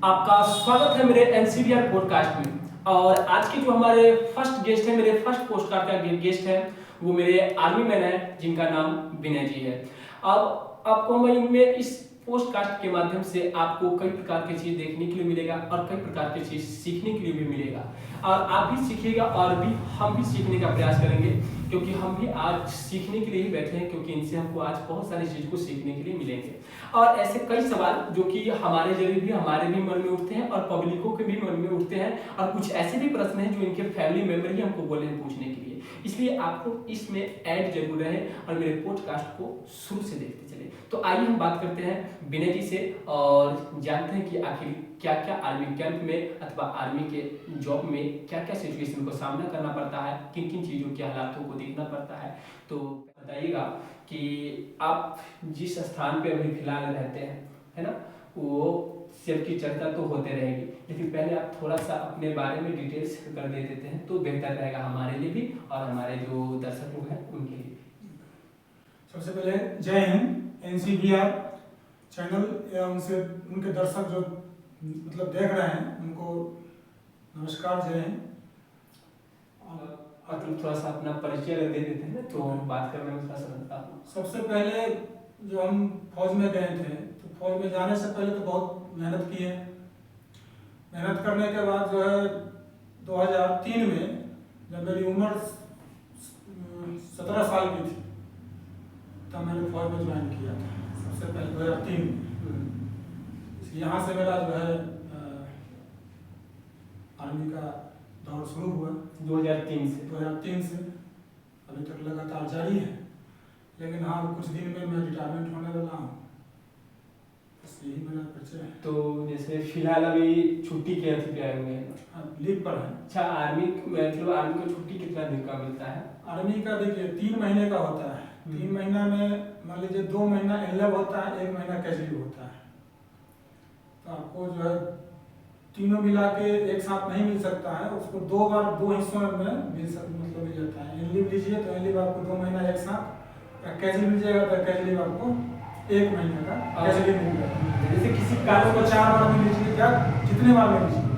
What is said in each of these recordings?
आपका स्वागत है मेरे एनसीबीआर पॉडकास्ट में। और आज के जो हमारे फर्स्ट गेस्ट है, मेरे फर्स्ट पोस्टकास्ट का गेस्ट है, वो मेरे आर्मी मैन है जिनका नाम विनय जी है। अब आपको मैं इस पोस्टकास्ट के माध्यम से आपको कई प्रकार की चीज़ देखने के लिए मिलेगा और कई प्रकार की चीज़ सीखने के लिए भी मिलेगा। और आप भी सीखिएगा और भी हम भी सीखने का प्रयास करेंगे, क्योंकि हम भी आज सीखने के लिए ही बैठे हैं, क्योंकि इनसे हमको आज बहुत सारी चीज़ को सीखने के लिए मिलेंगे। और ऐसे कई सवाल जो कि हमारे जरिए भी हमारे भी मन में उठते हैं और पब्लिकों के भी मन में उठते हैं, और कुछ ऐसे भी प्रश्न हैं जो इनके फैमिली मेंबर ही हमको बोले हैं पूछने के लिए। इसलिए आपको इसमें ऐड जरूर रहे और मेरे पॉडकास्ट को शुरू से देखते चले। तो आइए हम बात करते हैं विनय जी से और जानते हैं कि आखिर क्या क्या आर्मी कैंप में अथवा आर्मी के जॉब में क्या क्या सिचुएशन को सामना करना पड़ता है, किन किन चीज़ों के हालातों को देखना पड़ता है। तो बताइएगा कि आप जिस स्थान पे अभी फिलहाल रहते हैं, है ना, वो सिर्फ की चर्चा तो होते रहेगी, लेकिन पहले आप थोड़ा सा अपने बारे में डिटेल्स कर दे देते हैं तो बेहतर रहेगा हमारे लिए भी और हमारे जो दर्शक लोग हैं उनके लिए। सबसे पहले जय हिंद। एनसीबीआर चैनल या उनसे उनके दर्शक जो मतलब देख रहे हैं उनको नमस्कार, जय हिंद। और तुम थोड़ा सा अपना परिचय अगर दे देते हैं तो बात करने में थोड़ा सा लगता है। सबसे पहले जो हम फौज में गए थे, तो फौज में जाने से पहले तो बहुत मेहनत की है। मेहनत करने के बाद जो है 2003 में जब मेरी उम्र 17 साल की थी तब मैंने फौज में ज्वाइन किया था। सबसे पहले 2003 में यहाँ से मेरा जो है आर्मी का दौर शुरू हुआ 2003 से अभी तक लगातार जारी है। लेकिन हाँ, कुछ दिन में मैं रिटायरमेंट होने वाला हूँ, यही मेरा परिचय है। तो जैसे फिलहाल अभी छुट्टी के अथी पे आए हुए हैं, लीव पर है। अच्छा, आर्मी मतलब आर्मी को छुट्टी कितना दिन का मिलता है? आर्मी का देखिए 3 महीने का होता है। 3 महीना में मान लीजिए 2 महीना एनलेव होता है, 1 महीना कैजुअल होता है। तो आपको जो है तीनों मिला के एक साथ नहीं मिल सकता है, उसको 2 बार 2 हिस्सों में मिल जाता है। एनलीव लीजिए तो एनलीव आपको 2 महीना एक साथ, कैजुअल मिल जाएगा तो कैजुअल आपको 1 महीने का कैजुअल मिल जाएगा। जैसे किसी कारण को 4 बार मिल लीजिए, क्या जितने बार मिल लीजिए।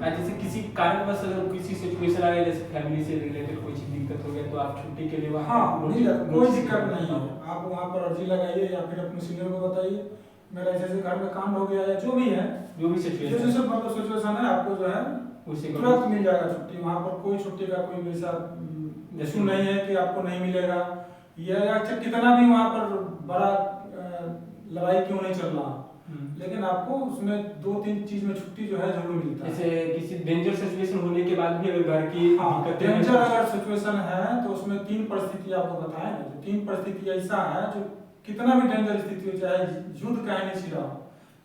जैसे किसी कारणवश अगर किसी सिचुएशन आ गई, जैसे फैमिली से रिलेटेड कोई चीज दिक्कत हो गया, तो आप छुट्टी के लिए वहाँ कोई दिक्कत नहीं है। आप वहाँ पर अर्जी लगाइए या फिर अपने सीनियर को बताइए मेरा ऐसे घर में काम हो गया है, जो भी सिचुएशन मतलब सिचुएशन है, आपको जो है तुरंत मिल जाएगा छुट्टी। वहाँ पर कोई छुट्टी का कोई वैसा इशू नहीं है कि आपको नहीं मिलेगा, या कितना भी वहाँ पर बड़ा लड़ाई क्यों नहीं चल रहा, लेकिन आपको उसमें 2-3 चीज में छुट्टी जो है जरूर मिलता है। जैसे किसी डेंजर सिचुएशन होने के बाद भी अगर घर की डेंजर अगर सिचुएशन है तो उसमें 3 परिस्थिति आपको बताया ना, 3 परिस्थिति ऐसा है जो कितना भी डेंजर स्थिति हो, चाहे युद्ध का नहीं छिड़ा हो,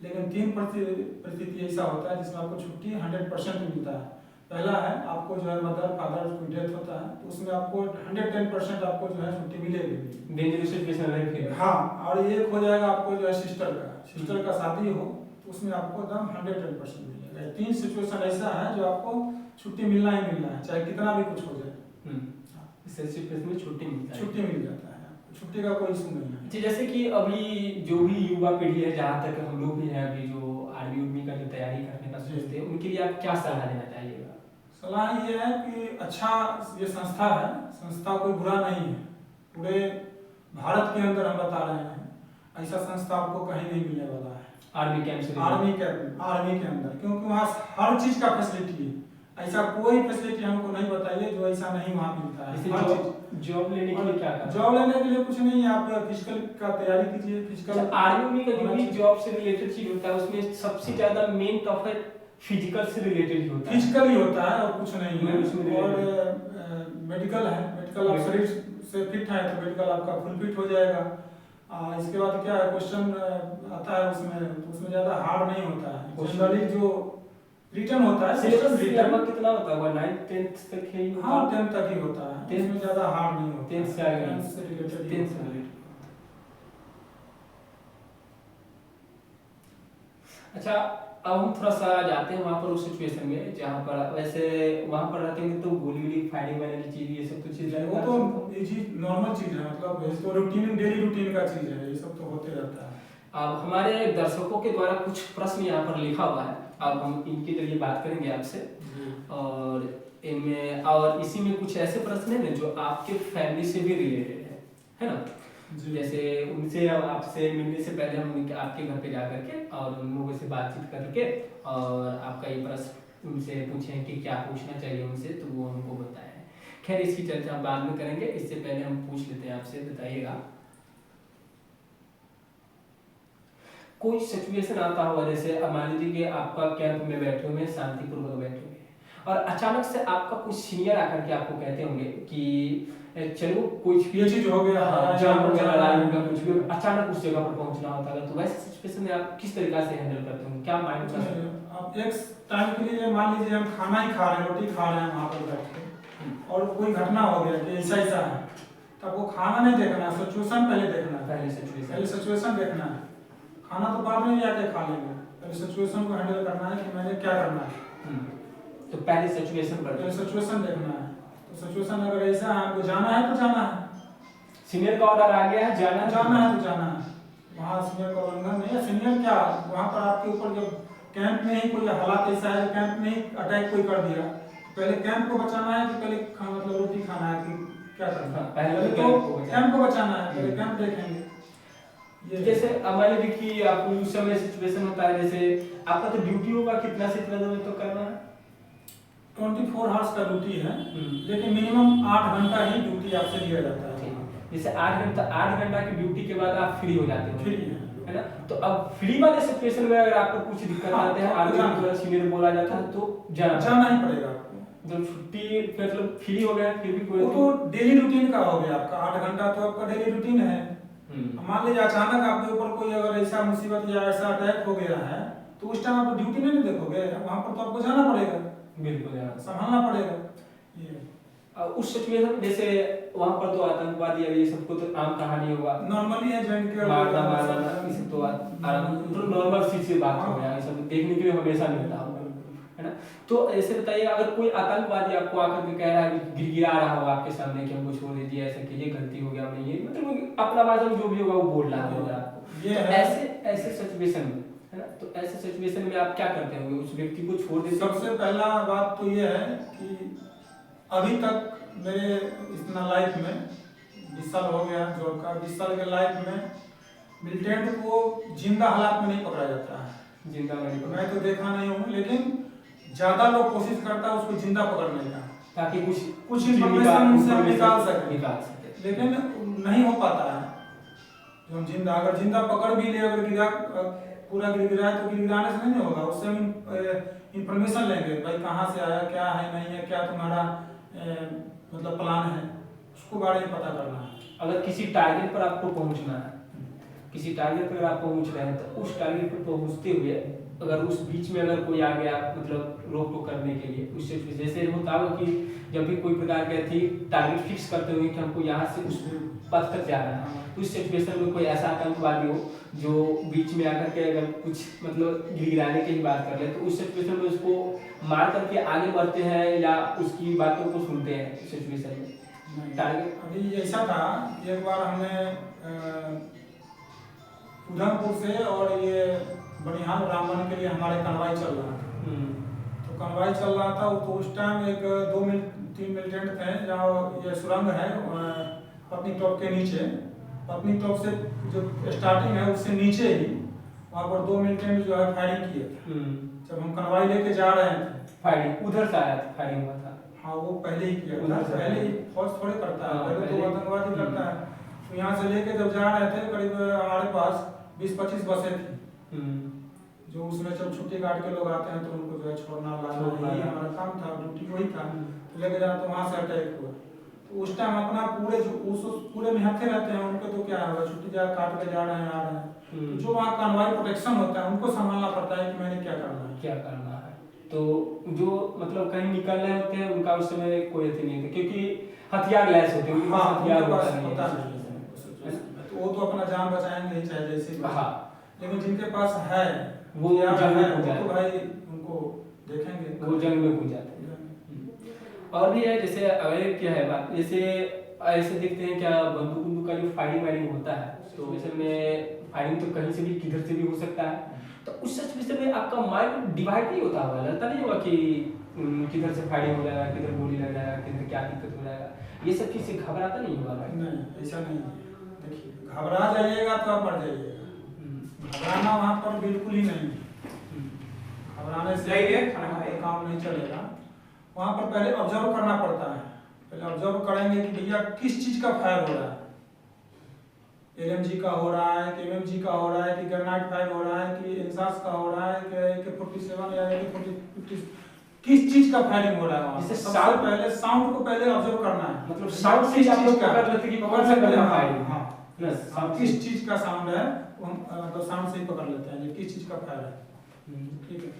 लेकिन 3 परिस्थिति ऐसा होता है जिसमें आपको छुट्टी 100% मिलता है। पहला है आपको जो है मदर फादर कोई डेथ होता है तो उसमें आपको 110% आपको जो है छुट्टी मिलेगी डेंजर सिचुएशन रहे। हाँ, और एक हो जाएगा आपको जो है सिस्टर का शादी हो तो उसमें आपको एकदम 110% मिल जाएगा। 3 सिचुएशन ऐसा है जो आपको छुट्टी मिलना ही मिलना है, चाहे कितना भी कुछ हो जाए। सिचुएशन में छुट्टी मिल जाता है, छुट्टी का कोई इशू नहीं है। जैसे कि अभी जो भी युवा पीढ़ी है, जहाँ तक हम लोग भी हैं अभी, जो आर्मी का जो तैयारी करने का सोचते हैं, उनके लिए आप क्या सलाह देना चाहिएगा? सलाह ये है कि अच्छा ये संस्था है, संस्था कोई बुरा नहीं है। पूरे भारत के अंदर हम बता रहे हैं, ऐसा संस्था आपको कहीं नहीं मिलने वाला है आर्मी के अंदर, क्योंकि वहाँ हर चीज का फैसिलिटी है। ऐसा कोई फैसिलिटी हमको नहीं बताइए जो ऐसा नहीं वहाँ मिलता है। जॉब लेने के लिए क्या करना? जॉब लेने के लिए कुछ नहीं है, आप फिजिकल का तैयारी कीजिए। फिजिकल आर्मी का जो भी जॉब से रिलेटेड चीज होता है उसमें सबसे ज्यादा मेन टॉपिक फिजिकल से रिलेटेड होता है। फिजिकल ही होता है और कुछ नहीं है। और मेडिकल है, मेडिकल आप शरीर से फिट है तो मेडिकल आपका फुल फिट हो जाएगा। इसके बाद क्या है, क्वेश्चन आता है उसमें ज्यादा हार्ड नहीं होता है। जनरली जो रिटर्न होता है सिलेबस कितना होता है? 9th 10th तक है? हाँ, 10th तक ही होता है, इसमें ज्यादा हार्ड नहीं होता। 10th से आगे 10th से रिलेटेड। अच्छा, अब हम थोड़ा सा जाते हैं वहाँ पर उस सिचुएशन में जहाँ पर वैसे वहाँ पर रहते हैं तो गोली फायरिंग वाली चीज, ये सब तो चीज वो तो ये चीज नॉर्मल चीज है, मतलब तो रूटीन डेली रूटीन का चीज है, ये सब तो होते रहता है। अब हमारे दर्शकों के द्वारा कुछ प्रश्न यहाँ पर लिखा हुआ है, अब हम इनके जरिए बात करेंगे आपसे। और इनमें और इसी में कुछ ऐसे प्रश्न है ना जो आपके फैमिली से भी रिलेटेड है ना। जैसे उनसे आपसे मिलने से पहले हम आपके घर पे जा करके और उन लोगों से बातचीत करके और आपका ये प्रश्न उनसे पूछें कि क्या पूछना चाहिए उनसे, तो वो हमको बताएं। खैर इसकी चर्चा हम बाद में करेंगे, इससे पहले हम पूछ लेते हैं आपसे, बताइएगा कोई सिचुएशन आता हुआ, जैसे अब मान लीजिए कि आपका कैंप में बैठे हुए शांतिपूर्वक बैठे हुए और अचानक से आपका कुछ सीनियर आकर के आपको कहते होंगे कि चलो कुछ ये चीज हो गया, जंग हो गया, लड़ाई हो गया, कुछ भी अचानक उस जगह पर पहुंचना होता है, तो वैसे सिचुएशन में आप किस तरीका से हैंडल करते होंगे, क्या माइंड में? आप एक टाइम के लिए मान लीजिए हम खाना ही खा रहे हैं, रोटी खा रहे हैं वहाँ पर बैठ के, और कोई घटना हो गया कि ऐसा ऐसा है, तब वो खाना नहीं देखना है, सिचुएशन पहले देखना है। पहले सिचुएशन देखना है, खाना तो बाद में भी आके खा लेंगे, पहले सिचुएशन को हैंडल करना है कि मैंने क्या करना है। तो पहले सिचुएशन देखना है, तो सिचुएशन अगर ऐसा है आपको जाना है तो जाना है, सीनियर का ऑर्डर आ गया है, जाना है तो जाना है। वहाँ सीनियर का उल्लंघन नहीं है, सीनियर क्या वहाँ पर आपके ऊपर जब कैंप में ही कोई हालात ऐसा है, कैंप में ही अटैक कोई कर दिया, पहले कैंप को बचाना है कि पहले मतलब रोटी खाना है कि क्या करना है? पहले तो कैंप को बचाना है, पहले कैंप देखेंगे। जैसे मान लीजिए कि आप उस समय सिचुएशन होता है, जैसे आपका तो ड्यूटी होगा कितना से कितना समय तो करना है? 24 आवर्स का ड्यूटी है, लेकिन मिनिमम 8 घंटा ही ड्यूटी आपसे लिया जाता है। जैसे 8 घंटा की ड्यूटी के बाद आप फ्री हो जाते हो, फ्री है ना। तो अब फ्री वाले सिचुएशन में अगर आपको कुछ दिक्कत आते हैं, आगे सीनियर बोला जाता है तो जाना ही पड़ेगा आपको। जब छुट्टी मतलब फ्री हो गया फिर भी कोई तो डेली रूटीन का हो गया आपका, 8 घंटा तो आपका डेली रूटीन है। मान लीजिए अचानक आपके ऊपर कोई अगर ऐसा मुसीबत या ऐसा अटैक हो गया है, तो उस टाइम आप ड्यूटी में नहीं देखोगे, वहाँ पर तो आपको जाना पड़ेगा, बिल्कुल संभालना पड़ेगा। ये उस सिचुएशन जैसे वहाँ पर तो आतंकवादी ये सबको तो आम कहानी होगा, नॉर्मली है जॉइन के मारना ये सब तो नॉर्मल सी बात हो गया, ये सब देखने के लिए हमेशा मिलता है ना। तो ऐसे बताइए अगर कोई आतंकवादी आपको आकर के कह रहा है, गिरगिरा रहा हो आपके सामने कि हमको छोड़ दीजिए, ऐसा कीजिए, गलती हो गया, मैं ये मतलब अपना भाषा में जो भी होगा वो बोल रहा होगा आपको, ये ऐसे सिचुएशन में, है ना, तो ऐसे सिचुएशन में आप क्या करते होंगे? उस व्यक्ति को छोड़ देते? सबसे पहला बात तो ये है कि अभी तक मेरे इतना लाइफ में 20 साल हो गया जॉब का, 20 साल के लाइफ में मिलिटेंट को जिंदा हालात में नहीं पकड़ा जाता है। जिंदा मैं तो देखा नहीं हूँ, लेकिन ज्यादा लोग कोशिश करता है उसको जिंदा पकड़ने का, ताकि कुछ इंफॉर्मेशन उनसे हम निकाल सके, लेकिन नहीं हो पाता है। जो हम जिंदा अगर जिंदा पकड़ भी ले, अगर गिरा पूरा गिराए तो गिराने से नहीं होगा, उससे हम इंफॉर्मेशन लेंगे, भाई कहाँ से आया, क्या है नहीं है, क्या तुम्हारा मतलब प्लान है, उसको बारे में पता करना है। अगर किसी टारगेट पर आपको पहुंचना है, किसी टारगेट पर आप पहुंच रहे हैं, तो उस टारगेट पर पहुंचते हुए अगर उस बीच में अगर कोई आ गया मतलब रोक टोक करने के लिए, उससे जैसे होता हो कि जब भी कोई प्रकार के थी टारगेट फिक्स करते हुए कि हमको यहाँ से उस पथ तक जाना है, उस सिचुएशन में कोई ऐसा आतंकवादी हो जो बीच में आकर के अगर कुछ मतलब गिराने की ही बात कर ले, तो उस सिचुएशन में उसको मार करके आगे बढ़ते हैं या उसकी बातों को सुनते हैं उस सिचुएशन में? टारगेट अभी ऐसा था, एक बार हमने उधमपुर से और ये बनिहाल रामबन के लिए हमारे कन्वाई चल रहा था, तो कन्वाई चल रहा था, तो उस टाइम एक 2-3 मिलिटेंट थे, जहाँ ये सुरंग है पत्नी टॉप के नीचे, पत्नी टॉप से जो स्टार्टिंग है उससे नीचे ही वहाँ पर 2 मिलिटेंट जो है फायरिंग किए। जब हम कन्वाई लेके जा रहे थे, फायरिंग उधर से आया था, फायरिंग हुआ था। हाँ वो पहले ही किया, उधर से पहले ही फौज थोड़े करता है, पहले तो आतंकवादी करता है। तो यहाँ से लेके जब जा रहे थे, करीब हमारे पास 20-25 बसें थी, जो उसमें जब छुट्टी काट के लोग आते हैं तो उनको जो है छोड़ना लाना यही हमारा काम था, ड्यूटी वही था। तो लेके जाना, तो वहाँ से अटैक हुआ, तो उस टाइम अपना पूरे पूरे निहत्थे रहते हैं, उनको तो क्या होगा, छुट्टी जा काट के जा रहे हैं, आ रहे हैं, तो जो वहाँ कन्वाई प्रोटेक्शन होता है उनको संभालना पड़ता है कि मैंने क्या करना है। तो जो मतलब कहीं निकलने होते हैं उनका उस समय कोई अथी नहीं होता, क्योंकि हथियार लैस होते हैं, उनके पास हथियार होता नहीं, तो वो तो अपना जान बचाएंगे ही चाहे जैसे, लेकिन जिनके पास है वो जंग में कूद जाते, तो भाई उनको देखेंगे, वो जंग में कूद जाते हैं। और भी है, जैसे अगर क्या है बात, जैसे ऐसे देखते हैं क्या बंदूक का जो फायरिंग वायरिंग होता है, तो वैसे में फायरिंग तो कहीं से भी किधर से भी हो सकता है। तो उस सिचुएशन में आपका माइंड डिवाइड नहीं होता होगा, लगता नहीं होगा कि किधर से फायरिंग हो जाएगा, किधर गोली लग जाएगा, किधर क्या दिक्कत हो जाएगा, ये सब चीज़ से घबराता नहीं होगा भाई? नहीं, ऐसा नहीं है। देखिए, घबरा जाइएगा तो आप मर जाइएगा। घबराना वहाँ पर बिल्कुल ही नहीं है। घबराने से काम नहीं चलेगा। वहाँ पर पहले ऑब्जर्व करना पड़ता है। पहले ऑब्जर्व करेंगे कि भैया किस चीज़ का फायर हो रहा है, एलएमजी का हो रहा है कि एमएमजी का हो रहा है कि ग्रेनाइट फायर हो रहा है कि इंसास का हो रहा है कि AK-47 या AK-50, किस चीज का फायरिंग हो रहा है वहाँ। जैसे सबसे पहले साउंड को पहले ऑब्जर्व करना है, मतलब साउंड से आप लोग पकड़ लेते कि कौन सा करना फायरिंग। हाँ, प्लस किस चीज का साउंड है वो हम मतलब साउंड से ही पकड़ लेते हैं ये किस चीज का फायर है। ठीक है,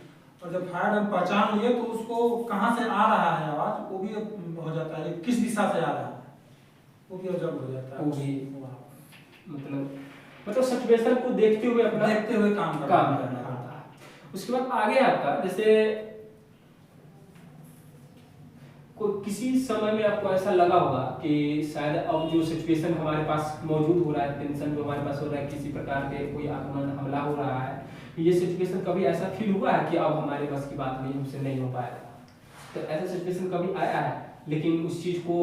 और जब फायर हम पहचान लिए तो उसको कहाँ से आ रहा है आवाज वो भी हो जाता है, किस दिशा से आ रहा है वो भी ऑब्जर्व हो जाता है। वो भी मतलब सिचुएशन को देखते हुए अपना काम करना पड़ता है। उसके बाद आगे आपका जैसे किसी समय में आपको ऐसा लगा होगा कि शायद अब जो सिचुएशन हमारे पास मौजूद हो रहा है, टेंशन जो हमारे पास हो रहा है, किसी प्रकार के कोई आक्रमण हमला हो रहा है, ये सिचुएशन कभी ऐसा फील हुआ है कि अब हमारे बस की बात नहीं, हमसे नहीं हो पाएगा? तो ऐसा सिचुएशन कभी आया है, लेकिन उस चीज को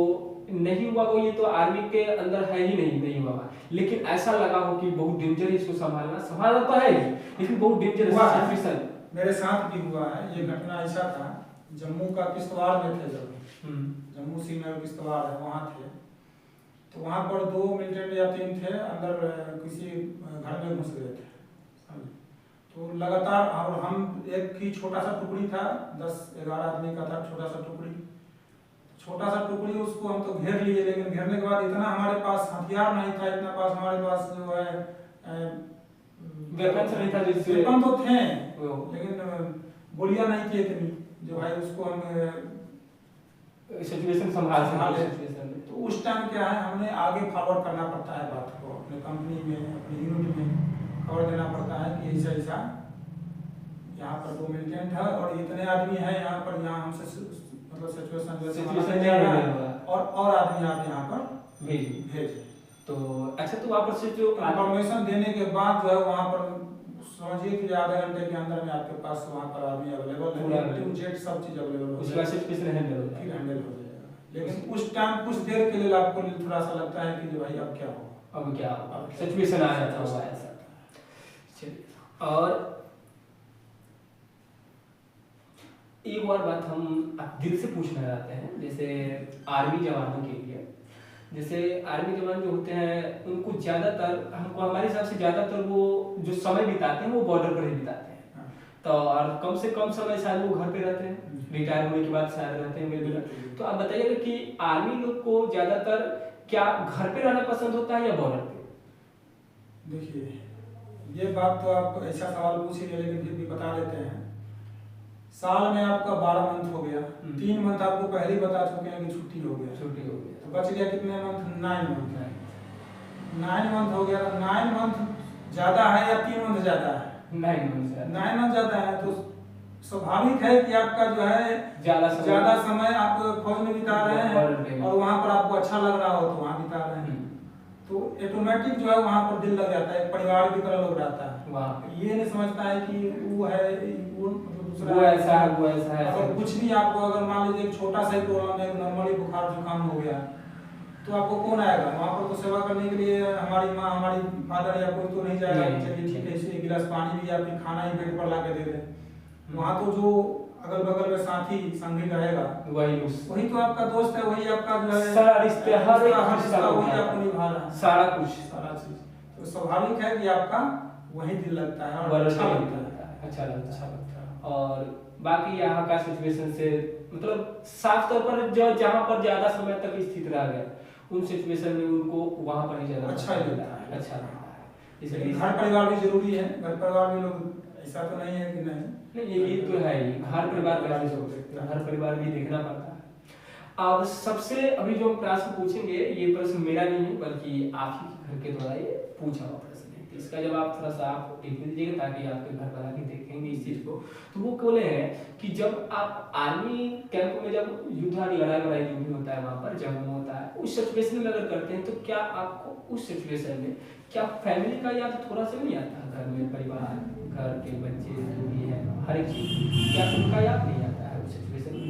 नहीं हुआ हो, ये तो आर्मी के अंदर है ही नहीं हुआ, लेकिन ऐसा लगा हो कि बहुत डेंजर इसको संभालना तो है ही, लेकिन बहुत डेंजर सिचुएशन मेरे साथ भी हुआ है। ये घटना ऐसा था, जम्मू का किश्तवाड़ में थे, जब जम्मू श्रीनगर किश्तवाड़ है वहाँ थे, तो वहाँ पर 2 मिलिटेंट या 3 थे अंदर किसी घर में घुस गए थे, तो लगातार, और हम एक ही छोटा सा टुकड़ी था, 10-11 आदमी का था, छोटा सा टुकड़ी, उसको हम तो घेर लिए, लेकिन घेरने के बाद इतना हमारे पास हथियार नहीं था, इतना पास हमारे पास जो है वेपन नहीं था, जिससे वेपन तो थे लेकिन गोलियां नहीं थी इतनी जो भाई उसको हम सिचुएशन संभाल तो उस टाइम क्या है, हमने आगे फॉरवर्ड करना पड़ता है बात को, अपने कंपनी में अपनी यूनिट में खबर देना पड़ता है कि ऐसा यहाँ पर 2 मिलिटेंट है और इतने आदमी हैं यहाँ पर, यहाँ हमसे मतलब सिचुएशन और आदमी आप यहाँ पर भेज। तो अच्छा, तो वहाँ पर से जो इंफॉर्मेशन देने के बाद जो है वहाँ पर समझिए कि आधे घंटे के अंदर में आपके पास वहाँ पर आदमी अवेलेबल है, टू जेट सब चीज अवेलेबल हो जाएगा, फिर हैंडल हो जाएगा। लेकिन उस टाइम कुछ देर के लिए आपको थोड़ा सा लगता है कि भाई अब क्या होगा, अब क्या सिचुएशन आ जाता है ऐसा। चलिए, और एक और बात हम दिल से पूछना चाहते हैं, जैसे आर्मी जवानों के लिए, जैसे आर्मी जवान जो होते हैं उनको ज्यादातर, हमको हमारे हिसाब से ज्यादातर वो जो समय बिताते हैं वो बॉर्डर पर ही बिताते हैं, तो और कम से कम समय शायद वो घर पे रहते हैं, रिटायर होने के बाद शायद रहते हैं। तो आप बताइएगा कि आर्मी लोग को ज्यादातर क्या घर पे रहना पसंद होता है या बॉर्डर पे? देखिए, ये बात तो आप ऐसा सवाल पूछिए, लेकिन फिर भी बता देते हैं। साल में आपका 12 मंथ हो गया, 3 मंथ आपको पहले ही बता चुके हैं कि छुट्टी हो गया, तो बच गया कितने मंथ? 9 मंथ हो गया। 9 मंथ ज्यादा है या 3 मंथ ज्यादा है? 9 मंथ ज्यादा है, तो स्वाभाविक है कि आपका जो है ज्यादा समय आप फौज में बिता रहे हैं और वहाँ पर आपको अच्छा लग रहा हो तो वहाँ बिता रहे हैं, तो ऑटोमेटिक जो है वहाँ पर दिल लग जाता है, परिवार की तरह लोग रहता है। ये नहीं समझता है कि वो है वो ऐसा है। अगर कुछ भी आपको, अगर मान लीजिए एक छोटा सा ही प्रॉब्लम है, नॉर्मली बुखार जुकाम हो गया, तो आपको कौन आएगा वहाँ पर? तो सेवा करने के लिए हमारी माँ, हमारी फादर या कोई तो नहीं जाएगा। चलिए ठीक है, इसे 1 गिलास पानी भी या फिर खाना ही पेट पर ला के दे दे। वहाँ तो जो अगल बगल में साथी संगी रहेगा वही तो आपका दोस्त है, वही आपका जो है सारा रिश्ते, हर वही आपको निभा रहा है, सारा चीज। तो स्वाभाविक है कि आपका वही दिल लगता है और अच्छा लगता है। और बाकी यहाँ का सिचुएशन से मतलब साफ तौर पर जो जहाँ पर ज्यादा समय तक स्थित रह गया उन सिचुएशन में उनको वहाँ पर ही ज्यादा अच्छा लगता है। इसलिए घर परिवार भी जरूरी है, घर परिवार में लोग ऐसा तो नहीं है कि नहीं, ये तो है ही, घर परिवार भी देखना पड़ता है। अब सबसे अभी जो प्रश्न पूछेंगे, ये प्रश्न मेरा नहीं है बल्कि आप ही के घर के द्वारा ये पूछा हुआ प्रश्न है तो इसका जब आप थोड़ा सा आप टिप दीजिएगा ताकि आपके घर वाला भी देखेंगे इस चीज़ को। तो वो बोले हैं कि जब आप आर्मी कैंप में जब युद्ध लड़ाई वड़ाई जो भी होता है वहाँ पर जब वो होता है उस सिचुएशन में अगर करते हैं तो क्या आपको उस सिचुएशन में क्या फैमिली का याद थोड़ा सा नहीं आता? घर में परिवार, घर के बच्चे जो भी है हर एक चीज़ क्या उनका याद नहीं आता है उस सिचुएशन में?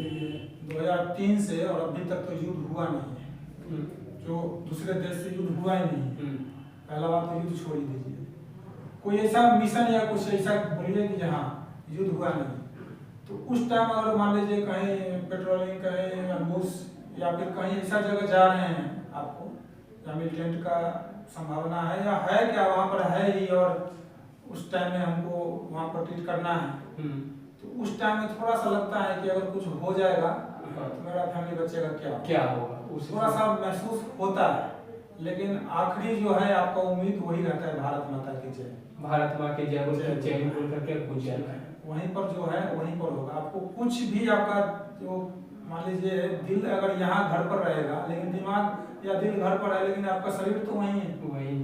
2003 से और अभी तक तो युद्ध हुआ नहीं है, जो दूसरे देश से युद्ध हुआ ही नहीं। पहला बात तो युद्ध छोड़ ही दीजिए, कोई ऐसा मिशन या कुछ ऐसा बोलिए कि हाँ युद्ध हुआ नहीं, तो उस टाइम अगर मान लीजिए कहीं पेट्रोलिंग कहीं अम्बुश या फिर कहीं ऐसा जगह जा रहे हैं आपको या मिलिटेंट का संभावना है या है क्या वहाँ पर है ही और उस टाइम में हमको वहाँ पर ट्रीट करना है, तो उस टाइम में थोड़ा सा लगता है कि अगर कुछ हो जाएगा तो मेरा फैमिली बच्चे का क्या होगा थोड़ा सा महसूस होता है। लेकिन आखिरी जो है आपका उम्मीद वही रहता है भारत माता की जय, भारत माँ के जय बोल करके पूछ जाएगा, वहीं पर जो है वहीं पर होगा। आपको कुछ भी आपका जो मान लीजिए दिल अगर यहाँ घर पर रहेगा लेकिन दिमाग या दिल घर पर है लेकिन आपका शरीर तो वहीं है, वही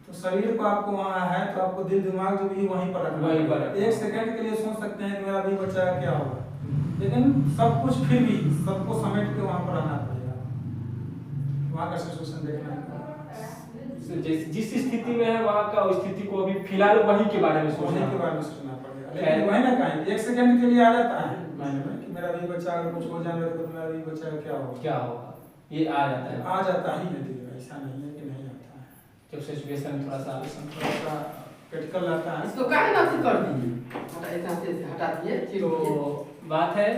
तो शरीर को आपको वहाँ है तो आपको दिल दिमाग जो भी वहीं पर रखना है। एक सेकंड के लिए सोच सकते हैं कि मेरा भी बच्चा क्या होगा, लेकिन सब कुछ फिर भी सबको समेट के वहाँ पर आना पड़ेगा, वहाँ का सिचुएशन देखना है। जिस स्थिति में है वहाँ का स्थिति को अभी फिलहाल वही के बारे में सोचना पड़ेगा। लेकिन वही ना कहें एक सेकंड के लिए आ जाता है माइंड में कि मेरा भी बच्चा अगर कुछ हो जाए मेरे को तो मेरा भी बच्चा क्या होगा ये आ जाता ही नहीं, ऐसा नहीं है कि नहीं आता है। जब सिचुएशन थोड़ा सा क्रिटिकल रहता है इसको काहे ना कर दीजिए, ऐसा से हटा दिए। तो बात है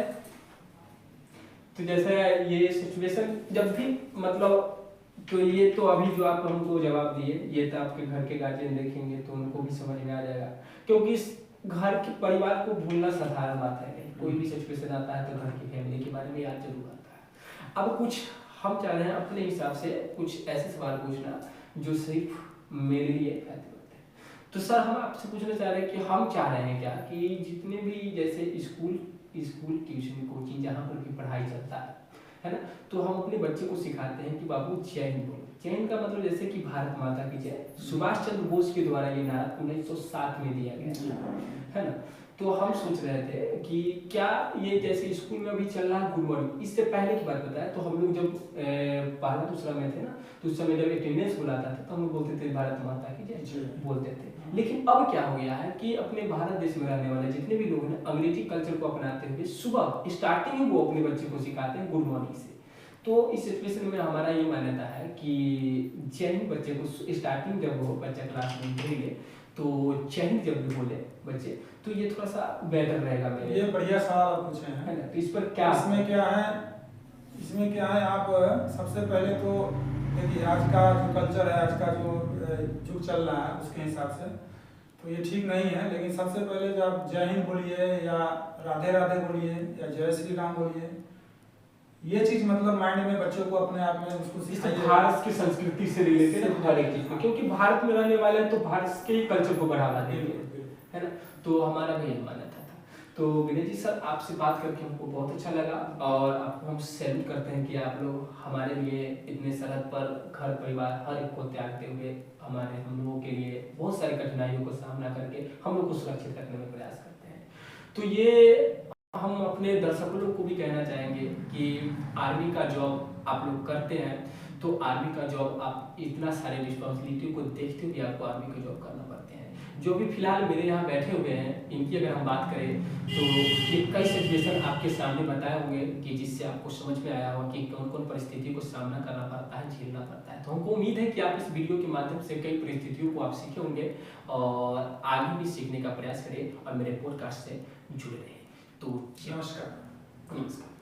तो जैसे ये सिचुएशन जब भी मतलब तो ये तो अभी जो आप हमको जवाब दिए ये तो आपके घर के गार्जियन देखेंगे तो उनको भी समझ में आ जाएगा, क्योंकि इस घर के परिवार को भूलना साधारण बात है नहीं, कोई भी सिचुएशन आता है तो घर की फैमिली के बारे में याद जरूर आता है। अब कुछ हम चाह रहे हैं अपने हिसाब से कुछ ऐसे सवाल पूछना जो सिर्फ मेरे लिए फायदेमंद है। तो सर हम आपसे पूछना चाह रहे हैं कि हम चाह रहे हैं क्या कि जितने भी जैसे स्कूल ट्यूशन कोचिंग जहाँ पर भी पढ़ाई चलता है ना, तो हम अपने बच्चे को सिखाते हैं कि बाबू जय हिंद बोलो। जय हिंद का मतलब जैसे कि भारत माता की जय, सुभाष चंद्र बोस के द्वारा ये नारा 1907 में दिया गया है ना। तो हम सोच रहे थे कि क्या ये जैसे स्कूल में अभी चल रहा है गुड मॉर्निंग, इससे पहले की बात बताया तो हम लोग जब पहला दूसरा में थे ना तो उस समय जब अटेंडेंस बुलाता था तो हम लोग बोलते थे भारत माता की जय बोलते थे। लेकिन अब क्या हो गया है कि अपने भारत देश में रहने वाले जितने भी लोग हैं अंग्रेजी कल्चर को अपनाते हुए सुबह स्टार्टिंग ही वो अपने बच्चे को सिखाते हैं गुड मॉर्निंग से। तो इस सिचुएशन में हमारा ये मान्यता है कि जय हिंद बच्चे को स्टार्टिंग जब वो बच्चा क्लास में भेजे तो जय हिंद जब भी बोले बच्चे तो ये थोड़ा सा बेटर रहेगा। ये बढ़िया सवाल आप पूछे हैं, तो इस पर क्या इसमें क्या है आप सबसे पहले तो देखिए आज का जो कल्चर है आज का जो युग चल रहा है उसके हिसाब से तो ये ठीक नहीं है। लेकिन सबसे पहले जो आप जय हिंद बोलिए या राधे राधे बोलिए या जय श्री राम बोलिए, ये चीज मतलब माइंड में बच्चों को अपने आप में उसको सिखाइए। भारत की संस्कृति से रिलेटेड हर एक चीज में, क्योंकि भारत में रहने वाले हैं तो भारत के कल्चर को बढ़ावा देंगे है ना। तो हमारा भी यही मान्यता था। तो विनय जी सर आपसे बात करके हमको बहुत अच्छा लगा और आपको हम सैल्यूट करते हैं कि आप लोग हमारे लिए इतने सरहद पर घर परिवार हर एक को त्यागते हुए हम लोगों के लिए बहुत सारी कठिनाइयों का सामना करके हम लोग को सुरक्षित रखने में प्रयास करते हैं। तो ये हम अपने दर्शकों लोग को भी कहना चाहेंगे कि आर्मी का जॉब आप लोग करते हैं तो आर्मी का जॉब आप इतना सारे रिस्पॉन्सिबिलिटी को देखते हुए आपको आर्मी का जॉब करना पड़ते हैं। जो भी फिलहाल मेरे यहाँ बैठे हुए हैं इनकी अगर हम बात करें तो ये कई सिचुएशन आपके सामने बताए होंगे कि जिससे आपको समझ में आया होगा कि कौन कौन परिस्थिति को सामना करना पड़ता है, झेलना पड़ता है। तो हमको उम्मीद है कि आप इस वीडियो के माध्यम से कई परिस्थितियों को आप सीखे होंगे और आगे भी सीखने का प्रयास करें और मेरे पॉडकास्ट से जुड़े रहें। तो नमस्कार।